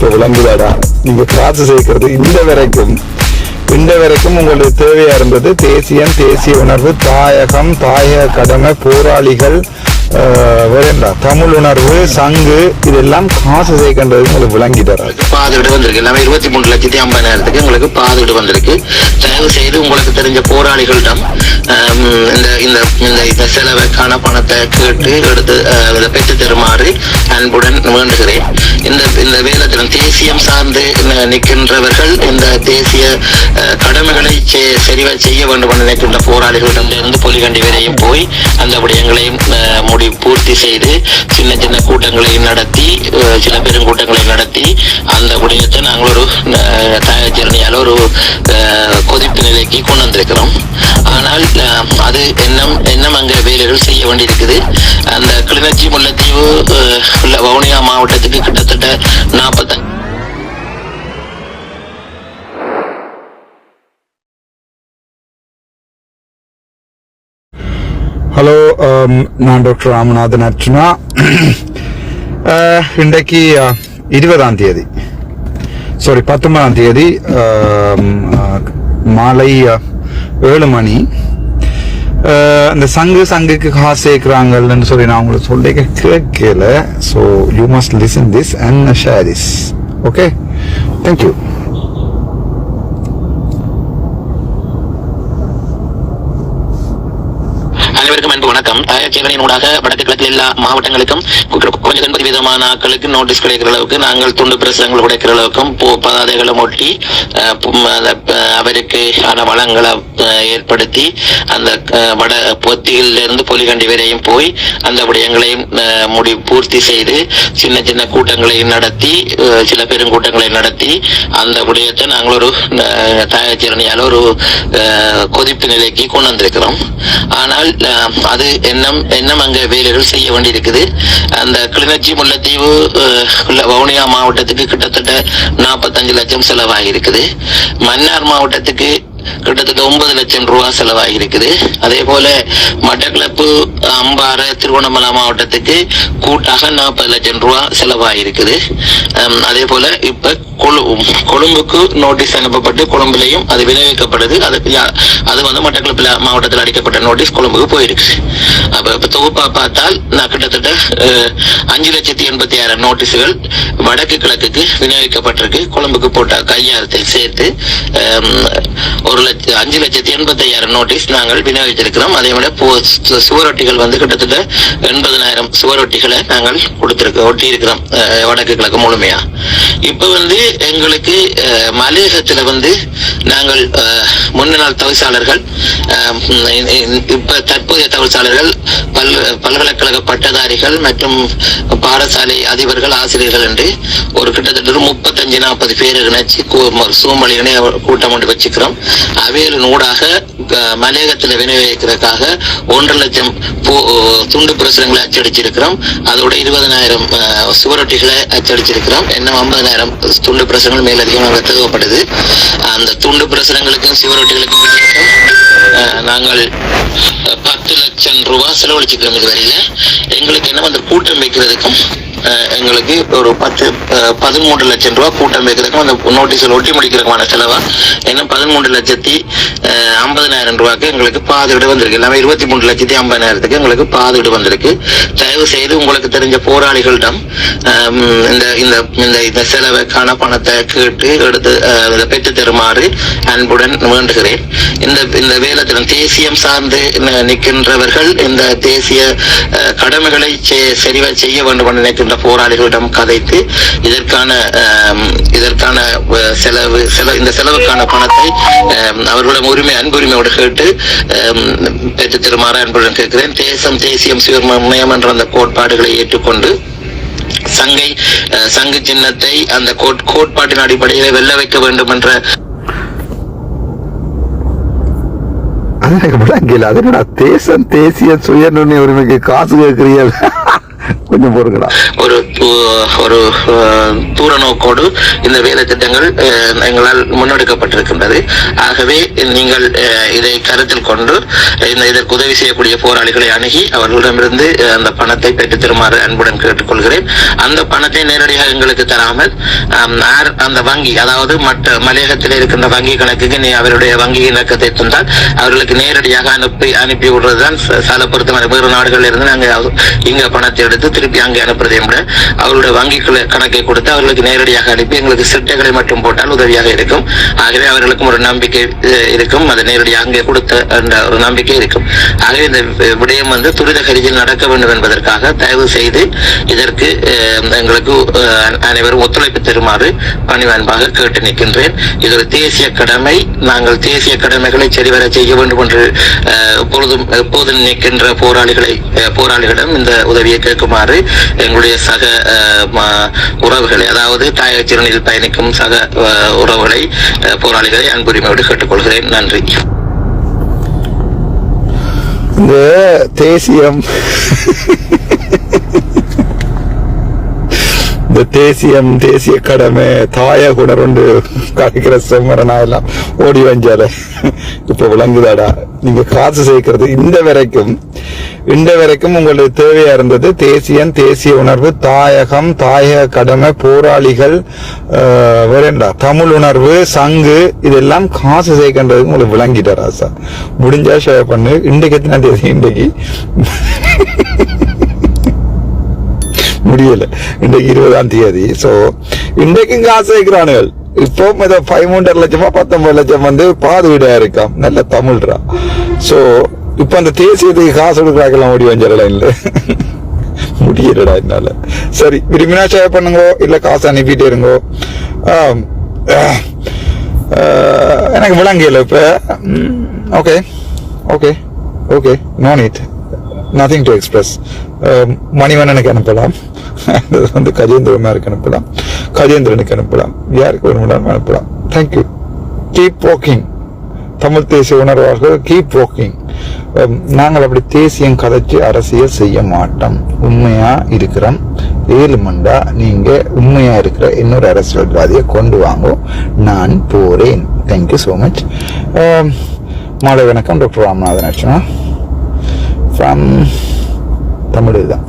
இப்ப விளங்குதாடா. நீங்க காசு சேர்க்கிறது இந்த வரைக்கும் உங்களுக்கு தேவையா இருந்தது தேசியம், தேசிய உணர்வு, தாயகம், தாயக கடமை, போராளிகள், வேறா தமிழ் உணர்வு, சங்கு, இதெல்லாம் காசு சேர்க்கின்றது உங்களுக்கு விளங்கிட்டாரு. பாதுகாடு வந்திருக்கு எல்லாமே 23,50,000 உங்களுக்கு பாதுகாடு வந்திருக்கு. தயவு செய்து உங்களுக்கு தெரிஞ்ச போராளிகளிடம் இந்த செலவுக்கான பணத்தை கேட்டு எடுத்து பெற்று தருமாறு அன்புடன் வேண்டுகிறேன். இந்த வேலத்திலும் தேசியம் சார்ந்து நிற்கின்றவர்கள் இந்த தேசிய கடமைகளை செய்ய வேண்டும் என்று நினைக்கின்ற போராளிகளிடம் இருந்து பொலிகண்டி வரையும் போய் அந்த விடயங்களையும் பூர்த்தி செய்து சின்ன சின்ன கூட்டங்களையும் நடத்தி சில பெருங்கூட்டங்களை நடத்தி அந்த விடயத்தை நாங்கள் ஒரு தயாரியால் ஒரு கொதிப்பு நிலைக்கு கொண்டு வந்திருக்கிறோம். ஆனால் அது இன்னும் அங்க வேலைகள் செய்ய வேண்டியிருக்குது. அந்த கிளிநொச்சி, முல்லைத்தீவு, வவுனியா மாவட்டத்துக்கு கிட்டத்தட்ட 45. ஹலோ, நான் டாக்டர் ராமநாதன் அர்ச்சுனா. இன்றைக்கு 19ஆம் தேதி மாலை 7 மணி. இந்த சங்குக்கு காசு சேர்க்கிறாங்கன்னு சொல்லி நான் உங்களுக்கு சொல்ல கேட்கல. So you must listen this and share this. Okay, thank you. அனைவருக்கும் அன்பு வணக்கம். தாயச்சேவனையினூடாக வடக்கு கிழக்கில் எல்லா மாவட்டங்களுக்கும் கொஞ்சம் 80% ஆட்களுக்கு நோட்டீஸ் கிடைக்கிற அளவுக்கு நாங்கள் துண்டு பிரசுரங்கள் கிடைக்கிற அளவுக்கும் பதாதைகளும் ஒட்டி அவருக்கு வளங்களை ஏற்படுத்தி அந்த வட பொத்தியிலிருந்து பொலிகண்டி வரையும் போய் அந்த விடயங்களையும் பூர்த்தி செய்து சின்ன சின்ன கூட்டங்களையும் நடத்தி சில பெருங்கூட்டங்களையும் நடத்தி அந்த விடயத்தை நாங்கள் ஒரு தாயச்சேரணியால் ஒரு கொதிப்பு நிலைக்கு கொண்டு வந்திருக்கிறோம். ஆனால் அது இன்னும் அங்க வேலைகள் செய்ய வேண்டியிருக்குது. அந்த கிளிநொச்சி, முல்லைத்தீவு, வவுனியா மாவட்டத்துக்கு கிட்டத்தட்ட 45 லட்சம் செலவாகி இருக்குது. மன்னார் மாவட்டத்துக்கு கிட்டத்தட்ட 9 லட்சம் ரூபாய் செலவாகி இருக்குது. அதே போல மட்டக்களப்பு, அம்பாறை, திருவண்ணாமலை மாவட்டத்துக்கு கூட்டாக 40 லட்சம் ரூபாய் செலவாகி இருக்குது. அதே போல இப்ப கொழும்புக்கு நோட்டீஸ் அனுப்பப்பட்டு கொழும்புலையும் அது விநியோகிக்கப்படுது. அது மட்டக்களப்பு மாவட்டத்தில் அளிக்கப்பட்ட நோட்டீஸ் கொழும்புக்கு போயிருக்கு. அப்ப இப்ப தொகுப்பா பார்த்தால் நான் கிட்டத்தட்ட 5,86,000 நோட்டீஸுகள் வடக்கு கிழக்குக்கு விநியோகிக்கப்பட்டிருக்கு. கொழும்புக்கு போட்ட கையாளத்தை சேர்த்து 5,85,000 நோட்டீஸ் நாங்கள் விநியோகித்திருக்கிறோம். அதே விட சுவரொட்டிகள் கிட்டத்தட்ட 80,000 சுவரொட்டிகளை நாங்கள் ஒட்டி இருக்கிறோம் வடக்கு கிழக்கு முழுமையா. இப்ப எங்களுக்கு மலையகத்துல நாங்கள் முன்னாள் தவிசாளர்கள், இப்ப தற்போதைய தவிசாளர்கள், பல்கலைக்கழக பட்டதாரிகள் மற்றும் பாடசாலை அதிபர்கள், ஆசிரியர்கள் என்று ஒரு கிட்டத்தட்ட 35-40 பேர் இணைச்சு சூமொழியினை கூட்டம் ஒன்று வச்சுக்கிறோம். அவைகளின் ஊடாக மலையகத்தில் விநியோகிக்கிறதுக்காக 1.5 லட்சம் துண்டு பிரசுரங்களை அச்சடிச்சிருக்கிறோம். அதோட 20,000 சுவரொட்டிகளை அச்சடிச்சிருக்கிறோம். இன்னும் 50,000 துண்டு பிரசுரங்கள் மேலதிகமாக தேவைப்படுது. அந்த துண்டு பிரசுரங்களுக்கும் சுவரொட்டிகளுக்கும் நாங்கள் 10 லட்சம் ரூபாய் செலவழிச்சிருக்கிறோம். இதுவரையில எங்களுக்கு என்ன அந்த கூட்டம் வைக்கிறதுக்கும் எங்களுக்கு ஒரு 13 லட்சம் ரூபாய் கூட்டம் வைக்கிறதுக்கும் அந்த நோட்டீஸில் ஒட்டி முடிக்கிறதுக்கான செலவா என்ன 13,50,000 ரூபாய்க்கு எங்களுக்கு பாதுகாடு வந்திருக்கு. எல்லாமே 23,50,000 எங்களுக்கு பாதுகாடு வந்திருக்கு. தயவு செய்து உங்களுக்கு தெரிஞ்ச போராளிகளிடம் இந்த செலவுக்கான பணத்தை கேட்டு எடுத்து பெற்று தருமாறு அன்புடன் வேண்டுகிறேன். இந்த வேலத்திலும் தேசியம் சார்ந்து நிற்கின்றவர்கள் இந்த தேசிய கடமைகளை செய்ய வேண்டும் என்று நினைக்கின்ற போராளிகளிடம் கதைத்து இதற்கான இந்த செலவுக்கான பணத்தை அவர்களிடம் அன்புரிமையோடு கேட்டு பெற்று தருமாறு அன்புடன் கேட்கிறேன். தேசியம் சிவமயம் என்ற அந்த கோட்பாடுகளை ஏற்றுக்கொண்டு சங்கு சின்னத்தை அந்த கோட்பாட்டின் அடிப்படையில் வெல்ல வைக்க வேண்டும் என்ற தேசிய சுய உரிமைக்கு காசு கேட்கிறீர்கள். கொஞ்சம் பொறுங்களா. ஒரு ஒரு தூர நோக்கோடு இந்த வேலை திட்டங்கள் எங்களால் முன்னெடுக்கப்பட்டிருக்கின்றது. ஆகவே நீங்கள் இதை கருத்தில் கொண்டு இதற்கு உதவி செய்யக்கூடிய போராளிகளை அணுகி அவர்களிடமிருந்து அந்த பணத்தை பெற்றுத் தருமாறு அன்புடன் கேட்டுக்கொள்கிறேன். அந்த பணத்தை நேரடியாக எங்களுக்கு தராமல் அந்த வங்கி, அதாவது மற்ற மலையகத்தில் இருக்கின்ற வங்கி கணக்குக்கு அவருடைய வங்கி இலக்கத்தை தந்தால் அவர்களுக்கு நேரடியாக அனுப்பி விடுறதுதான் சால பொருத்தமான. வேறு நாடுகளில் இருந்து நாங்கள் இங்க பணத்தை எடுத்து திருப்பி அங்கே அனுப்புறதை விட அவர்களுடைய வங்கி கணக்கை கொடுத்து அவர்களுக்கு நேரடியாக அனுப்பி எங்களுக்கு சிட்டைகளை மட்டும் போட்டால் உதவியாக இருக்கும். ஆகவே அவர்களுக்கும் ஒரு நம்பிக்கை இருக்கும், அதை நேரடியாக அங்கே கொடுத்த என்ற ஒரு நம்பிக்கை இருக்கும். ஆகவே இந்த விடயம் துரித கதியில் நடக்க வேண்டும் என்பதற்காக தயவு செய்து இதற்கு எங்களுக்கு அனைவரும் ஒத்துழைப்பு தருமாறு பணிவன்பாக கேட்டு நிற்கின்றேன். இது ஒரு தேசிய கடமை. நாங்கள் தேசிய கடமைகளை சரிவர செய்ய வேண்டும் என்று எப்போதும் நிற்கின்ற போராளிகளிடம் இந்த உதவியை கேட்குமாறு எங்களுடைய சக உறவுகளை, அதாவது தாயக சிறுநீரில் பயணிக்கும் சக உறவுகளை, போராளிகளை அன்புரிமையோடு கேட்டுக்கொள்கிறேன். நன்றி. இந்த தேசிய கடமை தாயக உணர்வு காய்க்கிற செம்மரனா எல்லாம் ஓடி வஞ்சால இப்ப விளங்குதாடா. நீங்க காசு சேர்க்கிறது இந்த வரைக்கும் உங்களுக்கு தேவையா இருந்தது தேசிய உணர்வு, தாயகம், தாயக கடமை, போராளிகள், வேறேண்டா தமிழ் உணர்வு, சங்கு, இதெல்லாம் காசு சேர்க்கின்றது உங்களுக்கு விளங்கிட்டாரா சார்? முடிஞ்சா ஷேர் பண்ணு. இன்றைக்கு எத்தனை தேதி? இன்றைக்கு முடியல, இன்றைக்கு 20ஆம் தேதி. சோ இன்றைக்கும் காசு சேர்க்கிறானுகள். இப்போ 13 லட்சமா 19 லட்சம் பாது வீடா இருக்காம். நல்ல தமிழ்ரா. சோ இப்ப அந்த தேசியத்துக்கு காசு கொடுக்குறாங்கலாம் ஓடி வஞ்சிடல இல்ல முடியலடா என்னால. சரி, விரும்பினா ஷேர் பண்ணுங்க, இல்ல காசு அனுப்பிட்டே இருங்கோ. எனக்கு விளங்கல இப்ப. Okay no need, nothing to express. மணிவண்ணனுக்கு அனுப்பலாம், கஜேந்திரமாருக்கு அனுப்பலாம், கஜேந்திரனுக்கு அனுப்பலாம், யாருக்கு வேணும்னாலும் அனுப்பலாம். தேங்க்யூ. Keep walking. தமிழ் தேசிய உணர்வார்கள் கீப் வாக்கிங். நாங்கள் அப்படி தேசியம் கதைச்சு அரசியல் செய்ய மாட்டோம். உண்மையா இருக்கிறோம். 7 மண்டா நீங்க உண்மையா இருக்கிற இன்னொரு அரசியல்வாதியை கொண்டு வாங்க, நான் போறேன். Thank you so much. மாலை வணக்கம். டாக்டர் ராமநாதன் அர்ச்சனா ஃப்ரம் தமிழ் தான்.